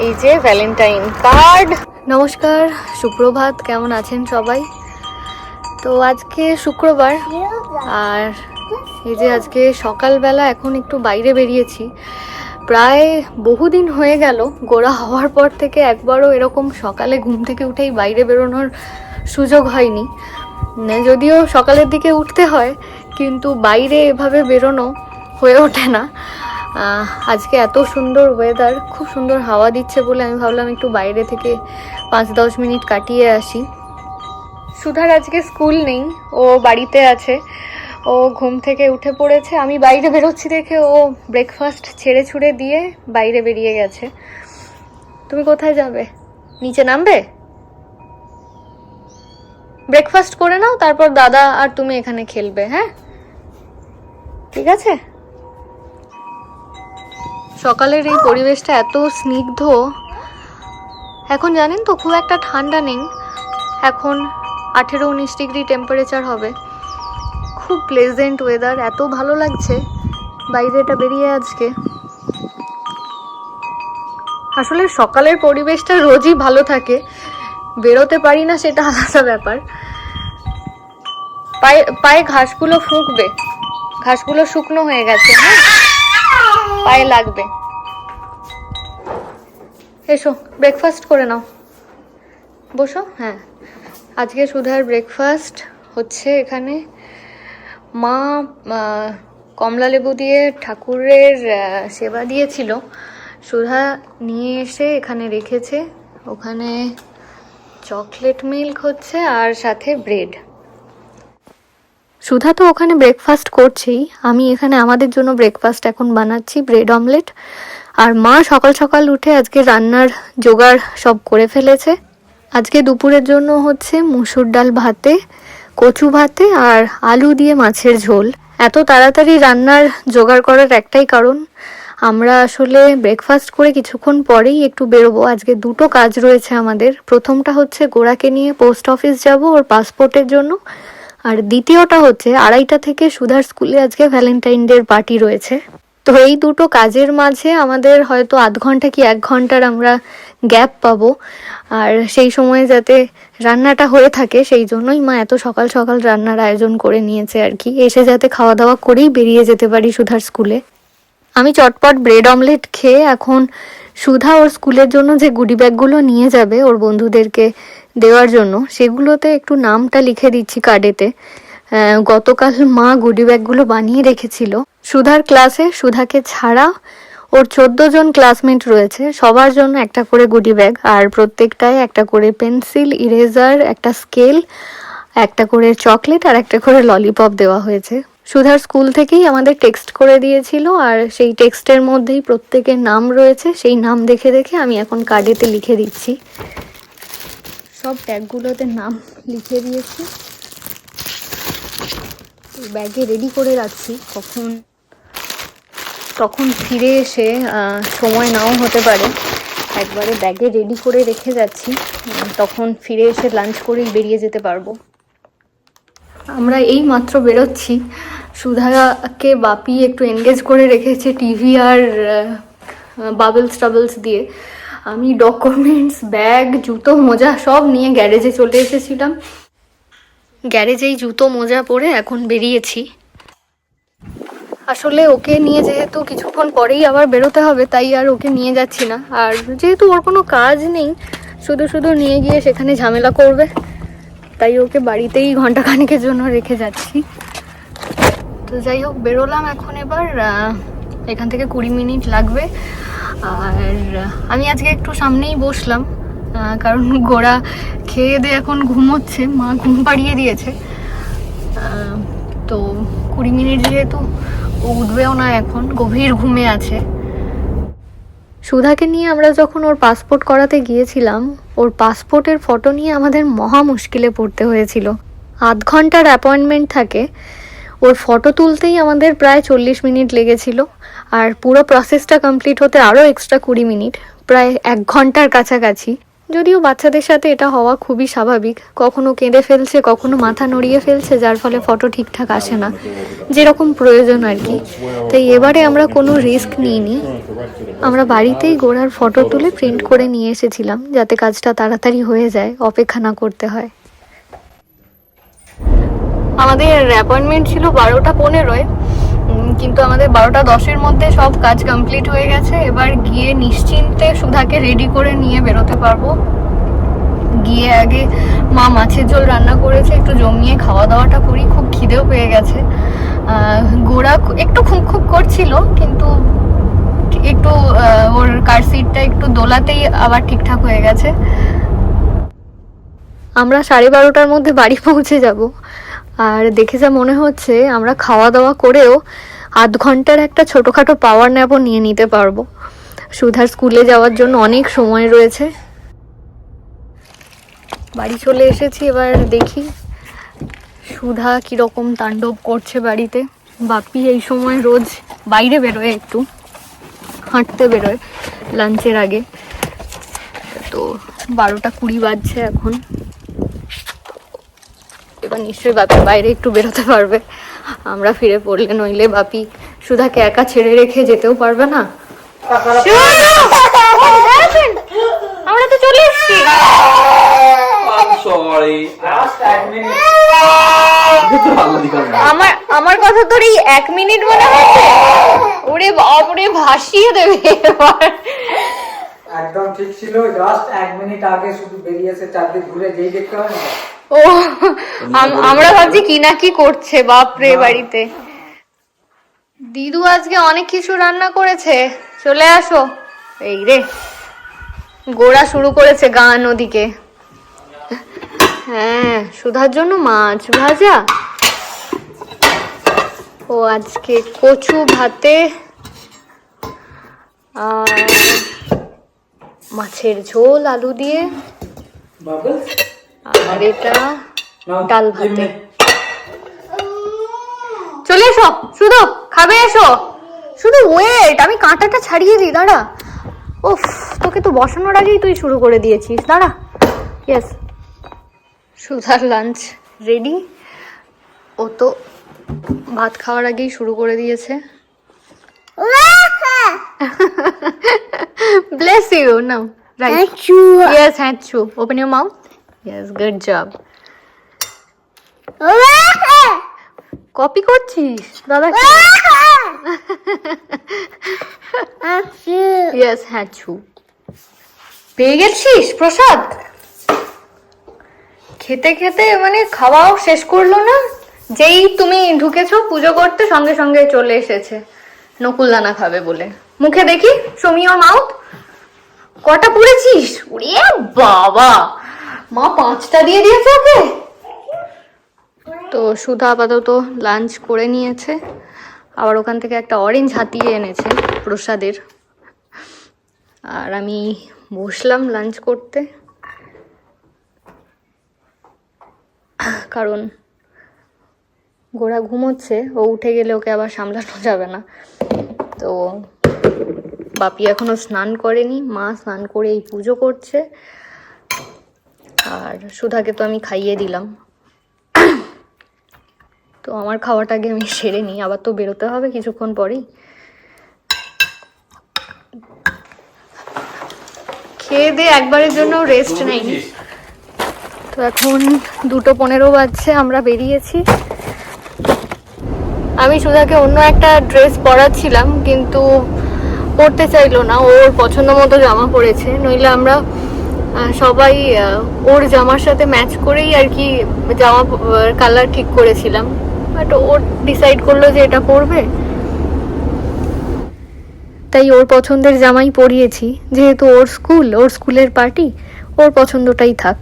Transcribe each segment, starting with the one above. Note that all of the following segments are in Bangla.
এই যে ভ্যালেন্টাইন কার্ড। নমস্কার, সুপ্রভাত, কেমন আছেন সবাই? তো আজকে শুক্রবার, আর এই যে আজকে সকালবেলা এখন একটু বাইরে বেরিয়েছি। প্রায় বহুদিন হয়ে গেল, গোড়া হওয়ার পর থেকে একবারও এরকম সকালে ঘুম থেকে উঠেই বাইরে বেরোনোর সুযোগ হয়নি। যদিও সকালের দিকে উঠতে হয়, কিন্তু বাইরে এভাবে বেরোনো হয়ে ওঠে না। আজকে এত সুন্দর ওয়েদার, খুব সুন্দর হাওয়া দিচ্ছে বলে আমি ভাবলাম একটু বাইরে থেকে 5-10 মিনিট কাটিয়ে আসি। সুধার আজকে স্কুল নেই, ও বাড়িতে আছে। ও ঘুম থেকে উঠে পড়েছে, আমি বাইরে বেরোচ্ছি দেখে ও ব্রেকফাস্ট ছেড়ে ছুড়ে দিয়ে বাইরে বেরিয়ে গেছে। তুমি কোথায় যাবে? নিচে নামবে? ব্রেকফাস্ট করে নাও, তারপর দাদা আর তুমি এখানে খেলবে। হ্যাঁ, ঠিক আছে। সকালের এই পরিবেশটা এত স্নিগ্ধ। এখন জানেন তো খুব একটা ঠান্ডা নেই, এখন 18-19 ডিগ্রি টেম্পারেচার হবে। খুব প্লেজেন্ট ওয়েদার, এত ভালো লাগছে বাইরেটা বেরিয়ে আজকে। আসলে সকালের পরিবেশটা রোজই ভালো থাকে, বেরোতে পারি না সেটা আলাদা ব্যাপার। পায়ে পায়ে ঘাসগুলো ফুঁকবে, ঘাসগুলো শুকনো হয়ে গেছে, হ্যাঁ পায়ে লাগবে। এসো ব্রেকফাস্ট করে নাও, বসো। হ্যাঁ, আজকে সুধার ব্রেকফাস্ট হচ্ছে এখানে মা কমলা লেবু দিয়ে ঠাকুরের সেবা দিয়েছিল, সুধা নিয়ে এসে এখানে রেখেছে। ওখানে চকলেট মিল্ক হচ্ছে আর সাথে ব্রেড। সুধা তো ওখানে ব্রেকফাস্ট করছেই, আমি এখানে আমাদের জন্য ব্রেকফাস্ট এখন বানাচ্ছি, ব্রেড অমলেট। আর মা সকাল সকাল উঠে আজকে রান্নার জোগাড় সব করে ফেলেছে। আজকে দুপুরের জন্য হচ্ছে মুসুর ডাল ভাতে, কচু ভাতে আর আলু দিয়ে মাছের ঝোল। এত তাড়াতাড়ি রান্নার জোগাড় করার একটাই কারণ, আমরা আসলে ব্রেকফাস্ট করে কিছুক্ষণ পরেই একটু বেরোবো। আজকে দুটো কাজ রয়েছে আমাদের। প্রথমটা হচ্ছে গোড়াকে নিয়ে পোস্ট অফিস যাব ওর পাসপোর্টের জন্য, আর দ্বিতীয়টা হচ্ছে 2:30 থেকে সুধার স্কুলে আজকে ভ্যালেন্টাইন ডের পার্টি রয়েছে। তো এই দুটো কাজের মাঝে আমাদের হয়তো আধ ঘন্টা কি 1 ঘন্টার আমরা গ্যাপ পাবো, আর সেই সময় যাতে রান্নাটা হয়ে থাকে সেই জন্যই মা এত সকাল সকাল রান্নার আয়োজন করে নিয়েছে আর কি, এসে যাতে খাওয়া দাওয়া করেই বেরিয়ে যেতে পারি সুধার স্কুলে। আমি চটপট ব্রেড অমলেট খেয়ে এখন সুধা ওর স্কুলের জন্য যে গুডি ব্যাগগুলো নিয়ে যাবে ওর বন্ধুদেরকে দেওয়ার জন্য, সেগুলোতে একটু নামটা লিখে দিচ্ছি কার্ডেতে। গতকাল মা গুডি ব্যাগগুলো বানিয়ে রেখেছিল। সুধার ক্লাসে সুধাকে ছাড়া ওর 14 জন ক্লাসমেট রয়েছে, সবার জন্য একটা করে গুডি ব্যাগ, আর প্রত্যেকটায় একটা করে পেন্সিল, ইরেজার, একটা স্কেল, একটা করে চকলেট আর একটা করে ললিপপ দেওয়া হয়েছে। সুধার স্কুল থেকেই আমাদের টেক্সট করে দিয়েছিল, আর সেই টেক্সটের মধ্যেই প্রত্যেকের নাম রয়েছে। সেই নাম দেখে দেখে আমি এখন কার্ডেতে লিখে দিচ্ছি। সব ট্যাগগুলোতে নাম লিখে দিয়েছি, ব্যাগে রেডি করে রাখছি, তখন ফিরে এসে সময় নাও হতে পারে। একবারে ব্যাগে রেডি করে রেখে যাচ্ছি, তখন ফিরে এসে লাঞ্চ করেই বেরিয়ে যেতে পারবো। আমরা এই মাত্র বেরোচ্ছি। সুধাকে বাপি একটু এনগেজ করে রেখেছে টিভি আর বাবলস দিয়ে। আমি ডকুমেন্টস, ব্যাগ, জুতো, মোজা সব নিয়ে গ্যারেজে চলে এসেছিলাম। গ্যারেজেই জুতো মোজা পরে এখন বেরিয়েছি। আসলে ওকে নিয়ে যেহেতু কিছুক্ষণ পরেই আবার বেরোতে হবে, তাই আর ওকে নিয়ে যাচ্ছি না। আর যেহেতু ওর কোনো কাজ নেই, শুধু শুধু নিয়ে গিয়ে সেখানে ঝামেলা করবে, তাই ওকে বাড়িতেই ঘন্টাখানেকের জন্য রেখে যাচ্ছি। তো যাই হোক, বেরোলাম এখন। এবার এখান থেকে 20 মিনিট লাগবে। আর আমি আজকে একটু সামনেই বসলাম, কারণ গোড়া খেয়ে দিয়ে এখন ঘুমোচ্ছে, মা ঘুম পাড়িয়ে দিয়েছে। তো 20 মিনিট যেহেতু ও উঠবেও না, এখন গভীর ঘুমে আছে। সুধাকে নিয়ে আমরা যখন ওর পাসপোর্ট করাতে গিয়েছিলাম, ওর পাসপোর্টের ফটো নিয়ে আমাদের মহা মুশকিলে পড়তে হয়েছিল। আধ ঘন্টার অ্যাপয়েন্টমেন্ট থাকে, ওর ফটো তুলতেই আমাদের প্রায় 40 মিনিট লেগেছিল, আর পুরো প্রসেসটা কমপ্লিট হতে আরও এক্সট্রা 20 মিনিট, প্রায় 1 ঘন্টার কাছাকাছি। যদিও বাচ্চাদের সাথে এটা হওয়া খুবই স্বাভাবিক, কখনো কেঁদে ফেলছে, কখনো মাথা নড়িয়ে ফেলছে, যার ফলে ফটো ঠিকঠাক আসে না যেরকম প্রয়োজন আর কি। তাই এবারে আমরা কোনো রিস্ক নিইনি, আমরা বাড়িতেই গোড়ার ফটো তুলে প্রিন্ট করে নিয়ে এসেছিলাম যাতে কাজটা তাড়াতাড়ি হয়ে যায়, অপেক্ষা না করতে হয়। আমাদের অ্যাপয়েন্টমেন্ট ছিল 12:15, কিন্তু আমাদের 12:10 মধ্যে সব কাজ কমপ্লিট হয়ে গেছে। এবার গিয়ে নিশ্চিন্তে সুধাকে রেডি করে নিয়ে বেরোতে পারবো। গিয়ে আগে মা মাছের ঝোল রান্না করেছে, একটু জমিয়ে খাওয়া দাওয়াটা করি, খুব খিদেও পেয়ে গেছে। গোড়া একটু খুব করছিল, কিন্তু একটু ওর কার সিটটা একটু দোলাতেই আবার ঠিকঠাক হয়ে গেছে। আমরা 12:30টার মধ্যে বাড়ি পৌঁছে যাব। আর দেখে যা মনে হচ্ছে আমরা খাওয়া দাওয়া করেও আধ ঘন্টার একটা ছোটোখাটো পাওয়ার ন্যাপও নিয়ে নিতে পারবো। সুধার স্কুলে যাওয়ার জন্য অনেক সময় রয়েছে। বাড়ি চলে এসেছি, এবার দেখি সুধা কীরকম তাণ্ডব করছে বাড়িতে। বাপি এই সময় রোজ বাইরে বেরোয়, একটু হাঁটতে বেরোয় লাঞ্চের আগে। তো 12:20 বাজছে এখন। এবার নিশ্চয়ই বাপি বাইরে একটু বেরোতে পারবে, আমরা ফিরে পড়লে, নইলে বাপি সুধাকে একা ছেড়ে রেখে যেতেও পারবে না। আমরা তো চলে এসেছি। আমার কথা তোর এই 1 মিনিট মনে হচ্ছে? ওরে বাপরে, ভাসিয়ে দেবে এবার। একদম ঠিক ছিল, জাস্ট 1 মিনিট আগে শুধু বেরিয়েছে, চারদিক ঘুরে যেই দেখতে হয় না। ও আমরা ভাবছি কি না কি করছে বাপরে বাড়িতে। দিদু আজকে অনেক কিছু রান্না করেছে, চলে আসো। এই রে, গোড়া শুরু করেছে গান ওদিকে। হ্যাঁ, সুধার জন্য মাছ ভাজা, ও আজকে কচু ভাতে আর মাছের ঝোল আলু দিয়ে, আর এটা ডাল ভাতে। চলে এসো শুধু, খাবে এসো। শুধু ওয়েট, আমি কাঁটাটা ছাড়িয়ে দিই, দাঁড়া। উফ, তোকে তো বসানোর আগেই তুই শুরু করে দিয়েছিস, দাঁড়া। ইয়েস, সুধার লাঞ্চ রেডি। ও তো ভাত খাওয়ার আগেই শুরু করে দিয়েছে। Bless you. Now, right. Thank you. Yes, thank you. Open your mouth. Yes, good job. Copy করছিস দাদা? Yes, thank you. পেয়ে গেছিস প্রসাদ? খেতে খেতে মানে খাওয়াও শেষ করলো না, যেই তুমি ঢুকেছো পুজো করতে সঙ্গে সঙ্গে চলে এসেছে নকুলদানা খাবে বলে। মুখে দেখি, show me your mouth. কটা পুড়েছিস? ওরে বাবা, মা 5টা দিয়ে দিয়েছে ওকে। তো সুধা আপাতত লাঞ্চ করে নিয়েছে, আবার ওখান থেকে একটা অরেঞ্জ হাতিয়ে এনেছে প্রসাদের। আর আমি বসলাম লাঞ্চ করতে, কারণ গোড়া ঘুমোচ্ছে, ও উঠে গেলে ওকে আবার সামলানো যাবে না। তো বাপি এখনো স্নান করেনি, মা স্নান করে এই পুজো করছে। আর সুধাকে তো আমি খাইয়ে দিলাম। তো আমার খাওয়াটাকে আমি সেরে নিই, আবার তো বেরোতে হবে কিছুক্ষণ পরেই। খেয়ে দিয়ে একবারের জন্য রেস্ট নেইনি। তো এখন 2:15 বাজছে, আমরা বেরিয়েছি। আমি সুধাকে অন্য একটা ড্রেস পরাচ্ছিলাম, কিন্তু পরতে চাইলো না, ওর পছন্দ মতো জামা পরেছে। নইলে আমরা সবাই ওর জামার সাথে ম্যাচ করেই আর কি জামা কালার ঠিক করেছিলাম, বাট ওর ডিসাইড করলো যে এটা পরবে, তাই ওর পছন্দের জামাই পরিয়েছি। যেহেতু ওর স্কুলের পার্টি, ওর পছন্দটাই থাক।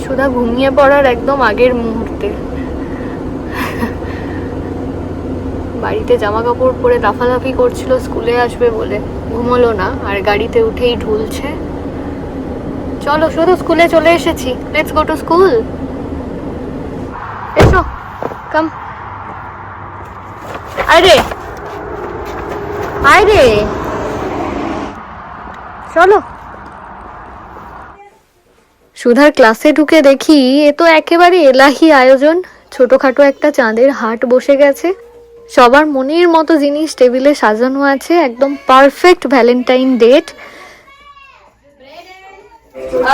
সুধা ঘুমিয়ে পড়ার একদম আগের মুহূর্তে বাড়িতে জামা কাপড় পরে লাফালাফি করছিল স্কুলে আসবে বলে, ঘুমোলো না, আর গাড়িতে উঠেই ঢুলছে। চলো শুধু, স্কুলে চলে এসেছি, লেটস গো টু স্কুল। এসো, কাম। আরে আরে, চলো। সুধার ক্লাসে ঢুকে দেখি এ তো একেবারে এলাহি আয়োজন। ছোটখাটো একটা চাঁদের হাট বসে গেছে, সবার মনের মতো জিনিস টেবিলে সাজানো আছে, একদম perfect Valentine date.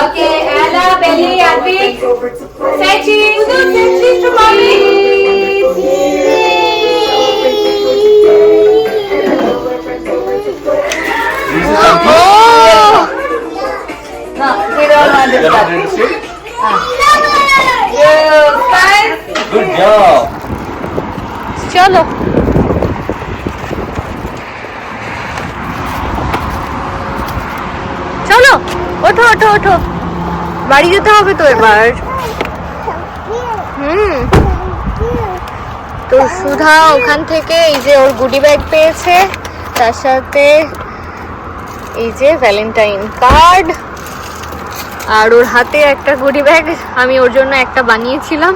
Okay, Ella, Belly, Advik, say cheese, say cheese to mommy. No, we don't want this one. You guys. Good job. চলো চলো, ওঠো ওঠো ওঠো, বাড়ি যেতে হবে তো এবার। তো সুধা ওখান থেকে এই যে ওর গুডি ব্যাগ পেয়েছে, তার সাথে এই যে ভ্যালেন্টাইন কার্ড, আর ওর হাতে একটা গুডি ব্যাগ আমি ওর জন্য একটা বানিয়েছিলাম।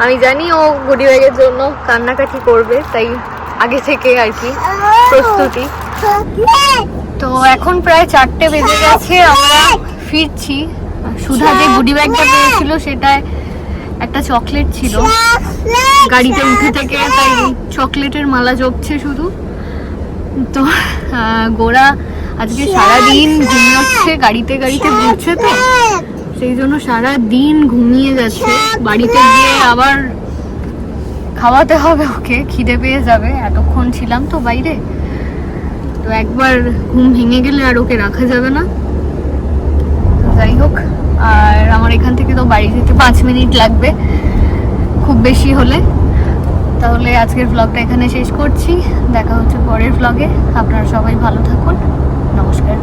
আমি জানি ও গুডি ব্যাগের জন্য কান্নাকাটি করবে, তাই আগে থেকে আর কি প্রস্তুতি। তো এখন প্রায় 4টে বেজে গেছে, আমরা ফিরছি। সুধা যে গুডি ব্যাগটা পেয়েছিল সেটায় একটা চকলেট ছিল, গাড়িতে উঠে থেকে তাই চকলেটের মালা জপছে শুধু। তো গোরা আজকে সারাদিন ঘুমিয়ে গাড়িতে গাড়িতে ঘুরছে, তো সেই জন্য সারা দিন ঘুমিয়ে যাচ্ছে। বাড়িতে গিয়ে আবার খাওয়াতে হবে ওকে, খিদে পেয়ে যাবে, এতক্ষণ ছিলাম তো বাইরে। তো একবার ঘুম ভেঙে গেলে আর ওকে রাখা যাবে না। তো যাই হোক, আর আমার এখান থেকে তো বাড়ি যেতে 5 মিনিট লাগবে খুব বেশি হলে। তাহলে আজকের ব্লগটা এখানে শেষ করছি, দেখা হচ্ছে পরের ব্লগে। আপনারা সবাই ভালো থাকুন, নমস্কার।